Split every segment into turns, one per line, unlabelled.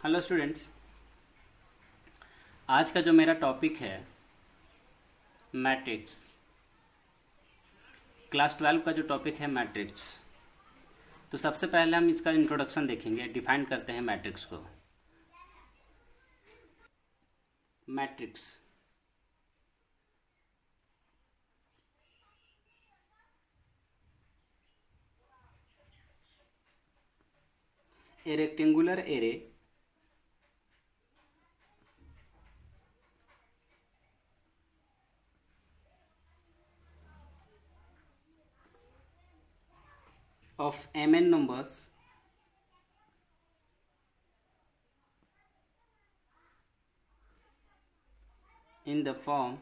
Hello students. आज का जो मेरा टॉपिक है मैट्रिक्स। क्लास 12 का जो टॉपिक है मैट्रिक्स। तो सबसे पहले हम इसका इंट्रोडक्शन देखेंगे, डिफाइन करते हैं मैट्रिक्स को। Matrix A rectangular array of mn numbers in the form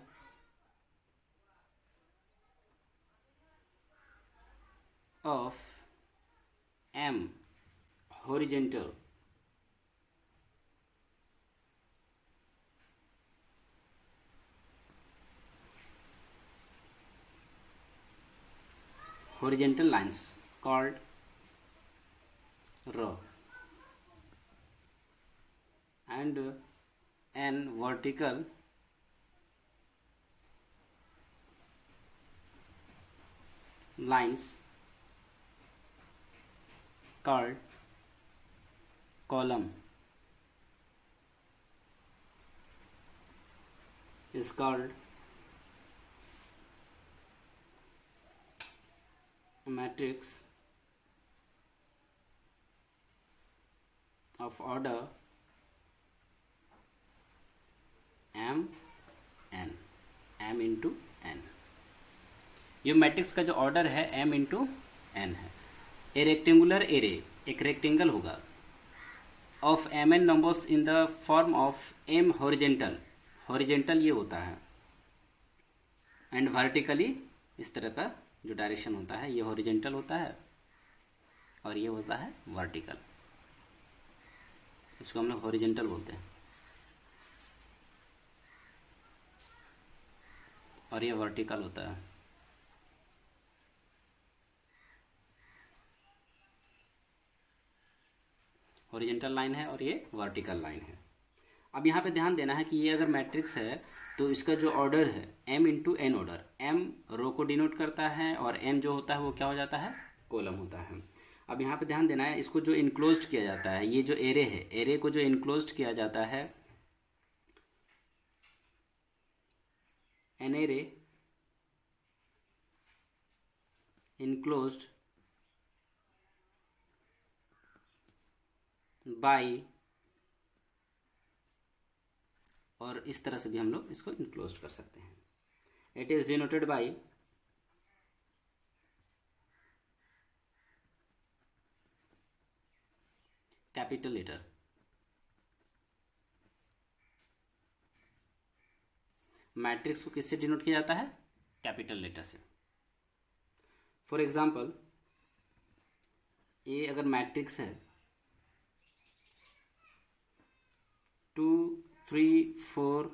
of m horizontal lines called row and n vertical lines called column is called a matrix of order m into n। ये matrix का जो order है m into n है। A rectangular array एक rectangle होगा of m n numbers in the form of m horizontal. Horizontal ये होता है एंड वर्टिकली इस तरह का जो डायरेक्शन होता है ये हॉरिजेंटल होता है और ये होता है वर्टिकल। इसको हम लोग हॉरिजेंटल बोलते हैं और ये वर्टिकल होता है। हॉरिजेंटल लाइन है और ये वर्टिकल लाइन है। अब यहाँ पे ध्यान देना है कि ये अगर मैट्रिक्स है तो इसका जो ऑर्डर है m into n order. m row को डिनोट करता है और n जो होता है वो क्या हो जाता है, कॉलम होता है। अब यहाँ पे ध्यान देना है, इसको जो इनक्लोज्ड किया जाता है, ये जो एरे है, एरे को जो इनक्लोज्ड किया जाता है, एन एरे इनक्लोज्ड बाई, और इस तरह से भी हम लोग इसको इनक्लोज कर सकते हैं। It is denoted by capital letter. Matrix को किससे डिनोट किया जाता है, कैपिटल लेटर से। फॉर एग्जाम्पल ये अगर मैट्रिक्स है 2 3 4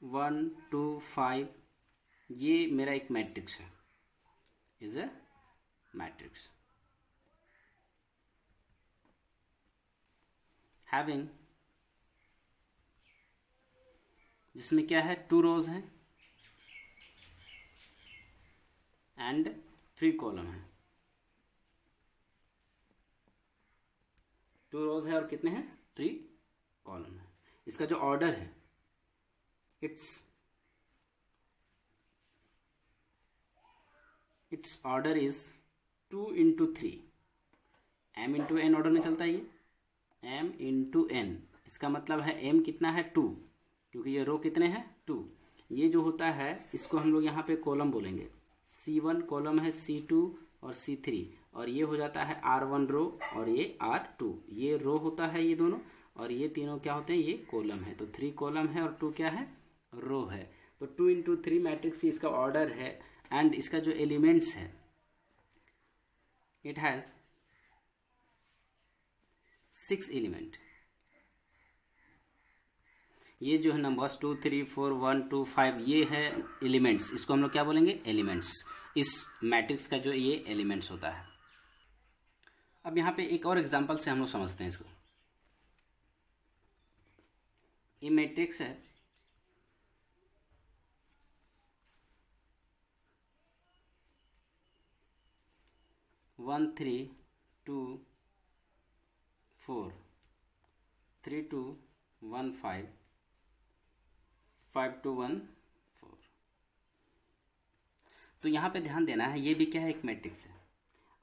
1 2 5, ये मेरा एक मैट्रिक्स है, इज ए मैट्रिक्स हैविंग, जिसमें क्या है 2 रोज हैं एंड 3 कॉलम है। 2 रोज है और कितने हैं, 3 कॉलम है। इसका जो ऑर्डर है its order is 2 into 3। m into n order में चलता है ये, m इंटू एन। इसका मतलब है m कितना है 2, क्योंकि ये रो कितने हैं 2। ये जो होता है इसको हम लोग यहाँ पे कॉलम बोलेंगे। C1 कॉलम है, C2 और C3, और ये हो जाता है R1 रो और ये R2। ये रो होता है ये दोनों, और ये तीनों क्या होते हैं, ये कॉलम है। तो 3 कॉलम है और 2 क्या है, रो है। तो 2 इंटू 3 मैट्रिक्स इसका ऑर्डर है एंड इसका जो एलिमेंट्स है इट हैज 6 एलिमेंट। ये जो है नंबर्स 2 3 4 1 2 5 ये है एलिमेंट्स। इसको हम लोग क्या बोलेंगे, एलिमेंट्स। इस मैट्रिक्स का जो ये एलिमेंट्स होता है। अब यहाँ पे एक और एग्जांपल से हम लोग समझते हैं इसको। ये मैट्रिक्स है, वन थ्री टू फोर, 3 2 1 5, 5 2 1 4। तो यहाँ पे ध्यान देना है, ये भी क्या है, एक मैट्रिक्स है।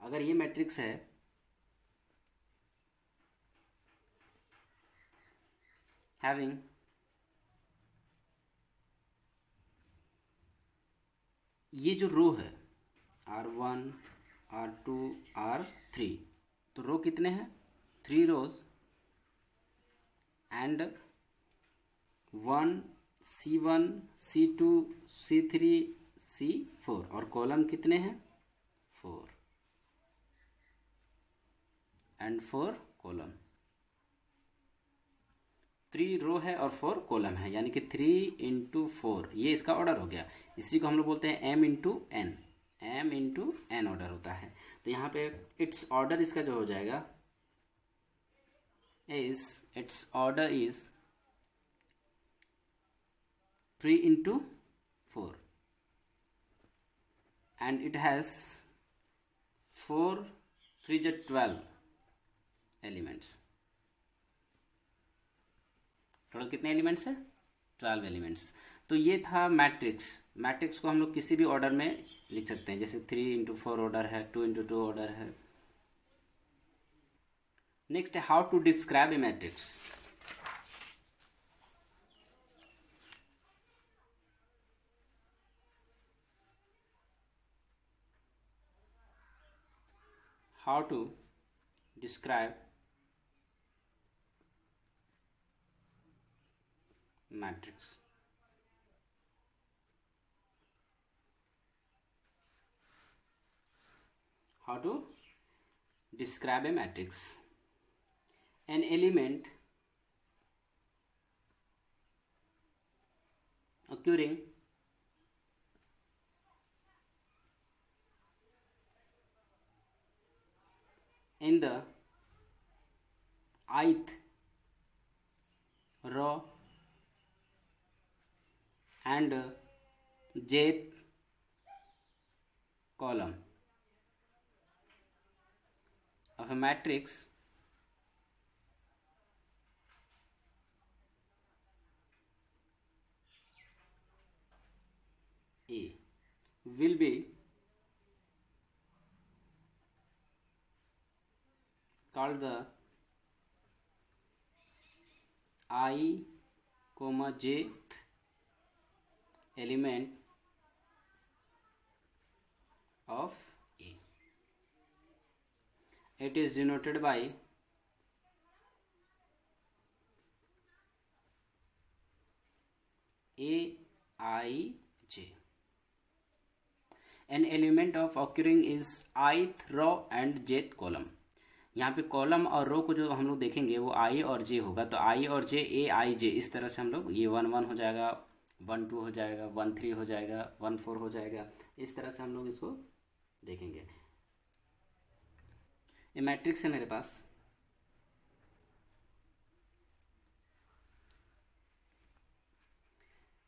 अगर ये मैट्रिक्स है हैविंग ये जो रो है R1 R2 R3, तो रो कितने हैं, 3 रोज and 1 C1 C2 C3 C4, और कॉलम कितने हैं, 4 एंड 4 कॉलम। 3 रो है और 4 कॉलम है, यानी कि 3 इंटू 4, ये इसका ऑर्डर हो गया। इसी को हम लोग बोलते हैं m into n, m into n order होता है। तो यहाँ पे इट्स ऑर्डर इसका जो हो जाएगा it's order is 3 into 4 and it has 4 3 12 elements. Total कितने एलिमेंट्स है, 12 एलिमेंट्स। तो ये था मैट्रिक्स। मैट्रिक्स को हम लोग किसी भी ऑर्डर में लिख सकते हैं, जैसे 3 इंटू 4 ऑर्डर है, 2 इंटू 2 ऑर्डर है। नेक्स्ट है how to describe a matrix. How to describe matrix. How to describe a matrix? An element occurring in the ith row and jth column of a matrix A will be called the I, jth element of A. It is denoted by Aij. An element of occurring is ith row and jth column. यहाँ पे column और रो को जो हम लोग देखेंगे वो आई और जे होगा। तो आई और जे, ए आई जे, इस तरह से हम लोग ये 1 1 हो जाएगा, 1 2 हो जाएगा, 1 3 हो जाएगा, 1 4 हो जाएगा। इस तरह से हम लोग इसको देखेंगे। ये मैट्रिक्स है मेरे पास।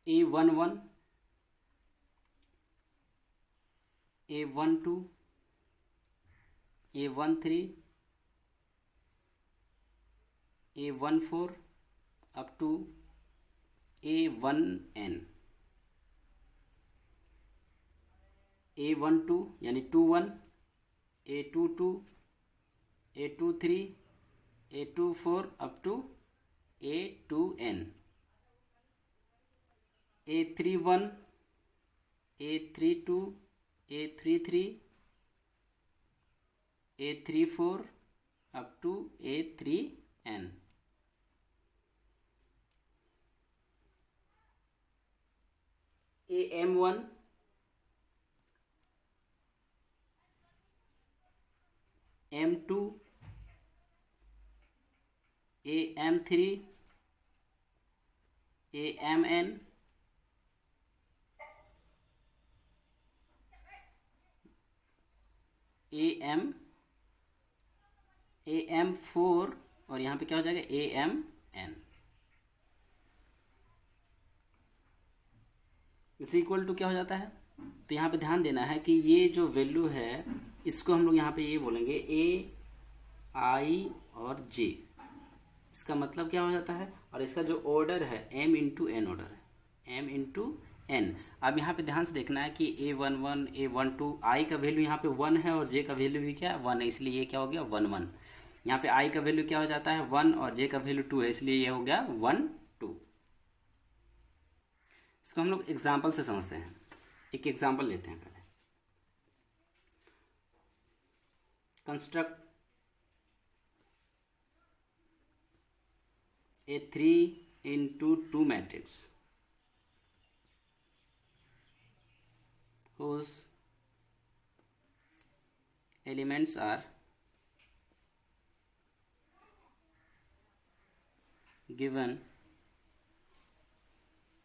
A11, A12, A13, A14 up to A1n, A12 यानी 21, A22, A23, A24 up to A2n, A31, A32, A33, A34 up to A3n. AM1, M2, AM3, AMN, AM4 और यहाँ पे क्या हो जाएगा AM n। Is equal to क्या हो जाता है, तो यहाँ पे ध्यान देना है कि ये जो वैल्यू है इसको हम लोग यहाँ पे ये बोलेंगे ए आई और जे, इसका मतलब क्या हो जाता है, और इसका जो ऑर्डर है m इंटू एन ऑर्डर है, m इंटू एन। अब यहाँ पे ध्यान से देखना है कि A11 A12 आई का वैल्यू यहाँ पे 1 है और जे का वैल्यू भी क्या है 1 है, इसलिए ये क्या हो गया 1 1। यहाँ पे आई का वैल्यू क्या हो जाता है 1 और जे का वैल्यू 2 है, इसलिए ये हो गया 1 2। इसको हम लोग एग्जाम्पल से समझते हैं, एक एग्जाम्पल लेते हैं पहले। Construct a 3x2 matrix whose elements are given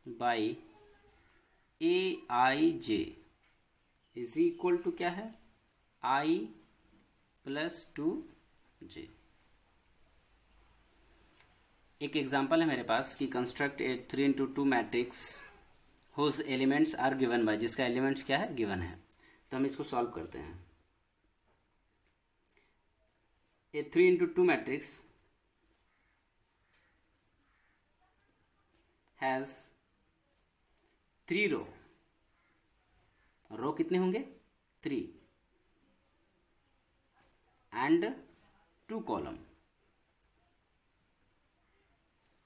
by aij is equal to क्या है I प्लस 2j। एक एग्जाम्पल है मेरे पास कि construct a 3x2 matrix whose elements are given by, जिसका एलिमेंट्स क्या है गिवन है। तो हम इसको सॉल्व करते हैं। ए 3x2 मैट्रिक्स हैज 3 रो, रो कितने होंगे 3 एंड 2 कॉलम।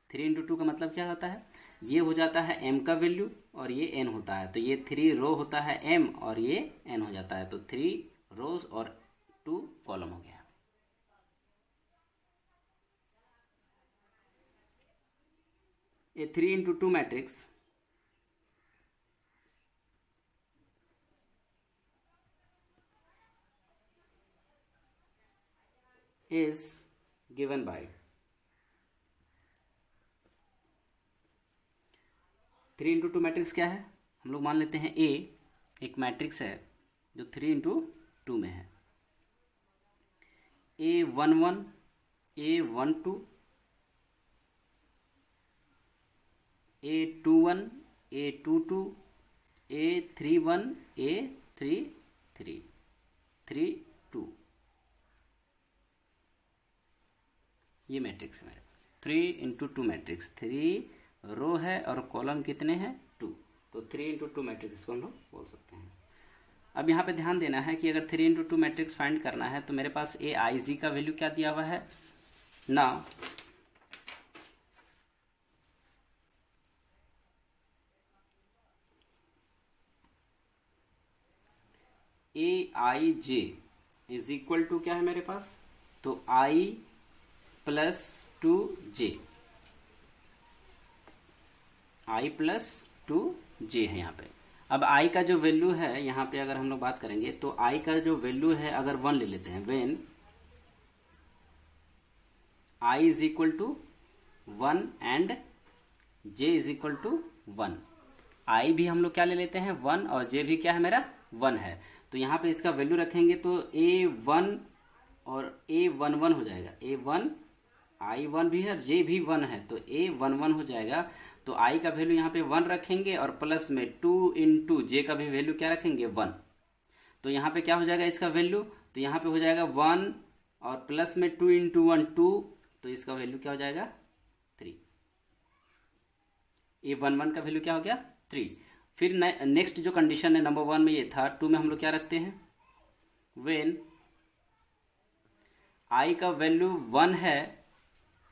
3x2 का मतलब क्या होता है, ये हो जाता है m का वैल्यू और ये n होता है, तो ये 3 रो होता है m और ये n हो जाता है, तो 3 रोज और 2 कॉलम हो गया। ए 3x2 matrix is given by 3x2 matrix क्या है, हम लोग मान लेते हैं A एक मैट्रिक्स है जो 3x2 में है। A11 A12 A21 A22 A31 A33 32, ये मैट्रिक्स मेरे पास 3x2 मैट्रिक्स, 3 रो है और कॉलम कितने हैं 2, तो 3x2 मैट्रिक्स को हम लोग बोल सकते हैं। अब यहाँ पे ध्यान देना है कि अगर 3x2 मैट्रिक्स फाइंड करना है तो मेरे पास ए आई जी का वैल्यू क्या दिया हुआ है ना, ए आई जे इज इक्वल टू क्या है मेरे पास, तो आई plus 2j, i plus 2j है यहाँ पे। अब i का जो वैल्यू है यहाँ पे अगर हम लोग बात करेंगे तो i का जो वैल्यू है अगर 1 ले लेते हैं, when i is equal to 1 and j is equal to 1, i भी हम लोग क्या ले लेते हैं 1 और j भी क्या है मेरा 1 है, तो यहाँ पे इसका वैल्यू रखेंगे तो a1 और a11 हो जाएगा, a1 i1 भी है j भी 1 है तो a11 हो जाएगा। तो i का वैल्यू यहाँ पे 1 रखेंगे और प्लस में 2 इंटू j का भी वैल्यू क्या रखेंगे 1, तो यहाँ पे क्या हो जाएगा इसका वैल्यू, तो यहाँ पे हो जाएगा 1 और प्लस में 2 इंटू 1 2, तो इसका वैल्यू क्या हो जाएगा 3, a11 का वैल्यू क्या हो गया 3। फिर नेक्स्ट जो कंडीशन है नंबर 1 में ये था, 2 में हम लोग क्या रखते हैं, व्हेन i का वैल्यू 1 है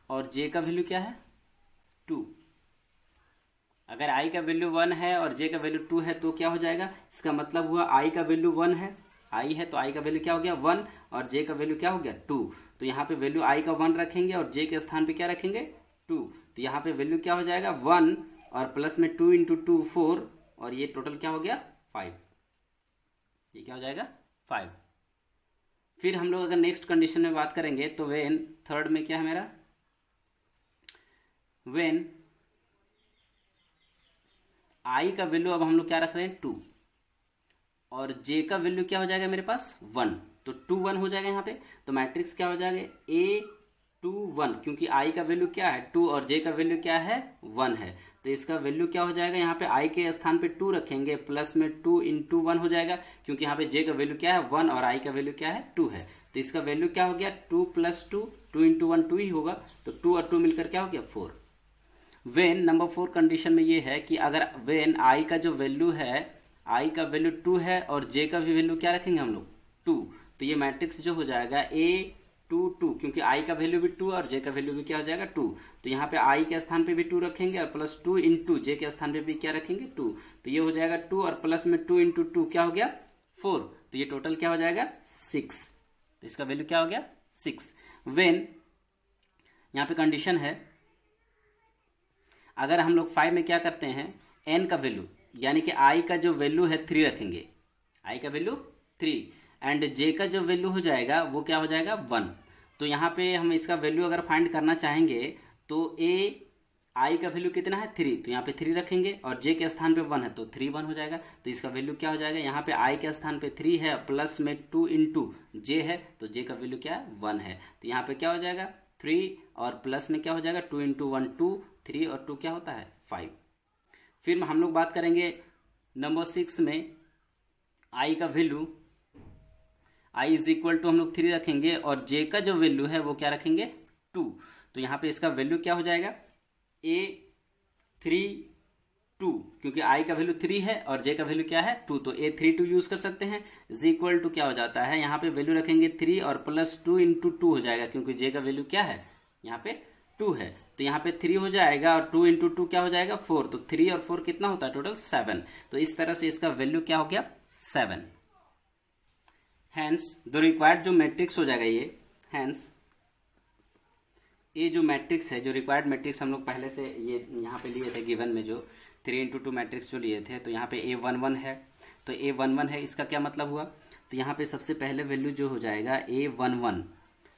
और j का वैल्यू क्या है 2, अगर i का वैल्यू 1 है और j का वैल्यू 2 है तो क्या हो जाएगा, इसका मतलब हुआ i का वैल्यू 1 है, i है तो i का वैल्यू क्या हो गया 1 और j का वैल्यू क्या हो गया 2, तो यहाँ पे वैल्यू i का 1 रखेंगे और j के स्थान पे क्या रखेंगे 2, तो यहाँ पे वैल्यू क्या हो जाएगा 1 और प्लस में 2 इंटू 2 4 और ये टोटल क्या हो गया 5, ये क्या हो जाएगा 5। फिर हम लोग अगर नेक्स्ट कंडीशन में बात करेंगे तो व्हेन थर्ड में क्या है मेरा, व्हेन i का वैल्यू अब हम लोग क्या रख रहे हैं 2 और j का वैल्यू क्या हो जाएगा मेरे पास 1, तो 2 1 हो जाएगा यहाँ पे, तो मैट्रिक्स क्या हो जाएगा a 2 1, क्योंकि आई का वैल्यू क्या है 2 और जे का वैल्यू क्या है 1 है, तो इसका वैल्यू क्या हो जाएगा, यहाँ पे आई के स्थान पे 2 रखेंगे, प्लस में 2 इंटू 1 हो जाएगा, क्योंकि यहाँ पे जे का वैल्यू क्या है 1 और आई का वैल्यू क्या है 2 है, तो इसका वैल्यू क्या हो गया 2 प्लस 2, 2 इंटू 1 2 ही होगा, तो 2 और 2 मिलकर क्या हो गया 4। वेन नंबर 4 कंडीशन में ये है कि अगर वेन आई का जो वैल्यू है, आई का वैल्यू 2 है और जे का भी वैल्यू क्या रखेंगे हम लोग 2, तो ये मैट्रिक्स जो हो जाएगा A2 2, क्योंकि आई का वैल्यू भी 2 और जे का वैल्यू भी क्या हो जाएगा 2, तो यहाँ पे आई के स्थान पे भी 2 रखेंगे और प्लस 2 इंटू जे के स्थान पे भी क्या रखेंगे 2, तो ये हो जाएगा 2 और प्लस में 2 इंटू 2 क्या हो गया 4, तो ये टोटल क्या हो जाएगा 6, तो इसका वैल्यू क्या हो गया 6। वेन यहाँ पे कंडीशन है, अगर हम लोग 5 में क्या करते हैं n का वैल्यू यानी कि i का जो वैल्यू है 3 रखेंगे, i का वैल्यू 3 एंड j का जो वैल्यू हो जाएगा वो क्या हो जाएगा 1, तो यहाँ पे हम इसका वैल्यू अगर फाइंड करना चाहेंगे तो i का वैल्यू कितना है 3, तो यहाँ पे 3 रखेंगे और j के स्थान पे 1 है तो 3 1 हो जाएगा, तो इसका वैल्यू क्या हो जाएगा, यहाँ पे i के स्थान पे 3 है प्लस में 2 इंटू j है, तो j का वैल्यू क्या है 1 है, तो यहाँ पे क्या हो जाएगा 3 और प्लस में क्या हो जाएगा 2 इंटू 1 2, 3 और 2 क्या होता है 5। फिर हम लोग बात करेंगे नंबर 6 में i का value, i is equal to हम लोग 3 रखेंगे और j का जो वैल्यू है वो क्या रखेंगे 2, तो यहाँ पे इसका वैल्यू क्या हो जाएगा A3 2, क्योंकि i का वैल्यू 3 है और j का वैल्यू क्या है 2, तो A3 2 यूज कर सकते हैं, इज इक्वल टू क्या हो जाता है, यहाँ पे वैल्यू रखेंगे 3 और प्लस 2 इंटू 2 हो जाएगा, क्योंकि j का वैल्यू क्या है यहाँ पे 2 है, तो यहाँ पे 3 हो जाएगा और 2 इंटू 2 क्या हो जाएगा 4, तो 3 और 4 कितना होता है टोटल 7, तो इस तरह से इसका वैल्यू क्या हो गया 7। हैंस द रिक्वायर्ड जो मैट्रिक्स हो जाएगा ये, हैंस ये जो मैट्रिक्स है, जो रिक्वायर्ड मैट्रिक्स हम लोग पहले से ये यहाँ पे लिए थे गिवन में, जो 3 इंटू 2 मैट्रिक्स जो लिए थे, तो यहाँ पे A11 है, तो A11 है, इसका क्या मतलब हुआ, तो यहाँ पे सबसे पहले वैल्यू जो हो जाएगा A11,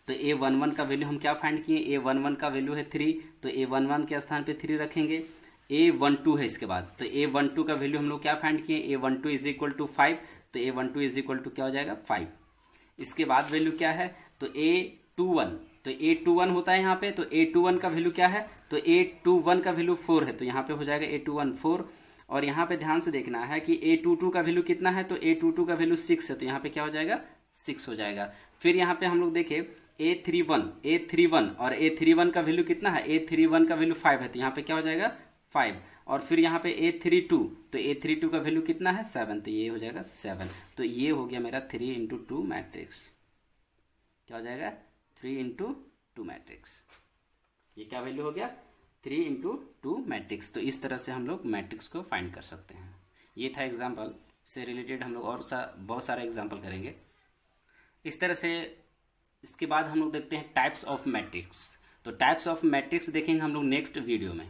तो A11 का वैल्यू हम क्या फाइंड किए, A11 का वैल्यू है 3, तो A11 के स्थान पे 3 रखेंगे, A12 है इसके बाद, तो A12 का वैल्यू हम लोग क्या फाइंड किए, A12 इज इक्वल टू 5, तो A12 इज इक्वल टू क्या हो जाएगा 5। इसके बाद वैल्यू क्या है, तो A21, तो A21 होता है यहाँ पे, तो A21 का वैल्यू क्या है, तो A21 का वैल्यू 4 है, तो यहाँ पे हो जाएगा A21 4, और यहाँ पे ध्यान से देखना है कि A22 का वैल्यू कितना है, तो A22 का वैल्यू 6 है, तो यहाँ पे क्या हो जाएगा 6 हो जाएगा। फिर यहाँ पे हम लोग देखें A31 और A31 का वैल्यू कितना है, A31 का वैल्यू 5 है, तो यहाँ पे क्या हो जाएगा 5, और फिर यहाँ पे A32, तो A32 का वैल्यू कितना है 7, तो ये हो जाएगा 7, तो ये हो गया मेरा 3 इंटू 2 मैट्रिक्स, क्या हो जाएगा 3 इंटू 2 मैट्रिक्स, ये क्या वैल्यू हो गया 3 इंटू 2 मैट्रिक्स। तो इस तरह से हम लोग मैट्रिक्स को फाइंड कर सकते हैं। ये था एग्जाम्पल, से रिलेटेड हम लोग और बहुत सारे एग्जाम्पल करेंगे इस तरह से। इसके बाद हम लोग देखते हैं टाइप्स ऑफ मैट्रिक्स, तो टाइप्स ऑफ मैट्रिक्स देखेंगे हम लोग नेक्स्ट वीडियो में।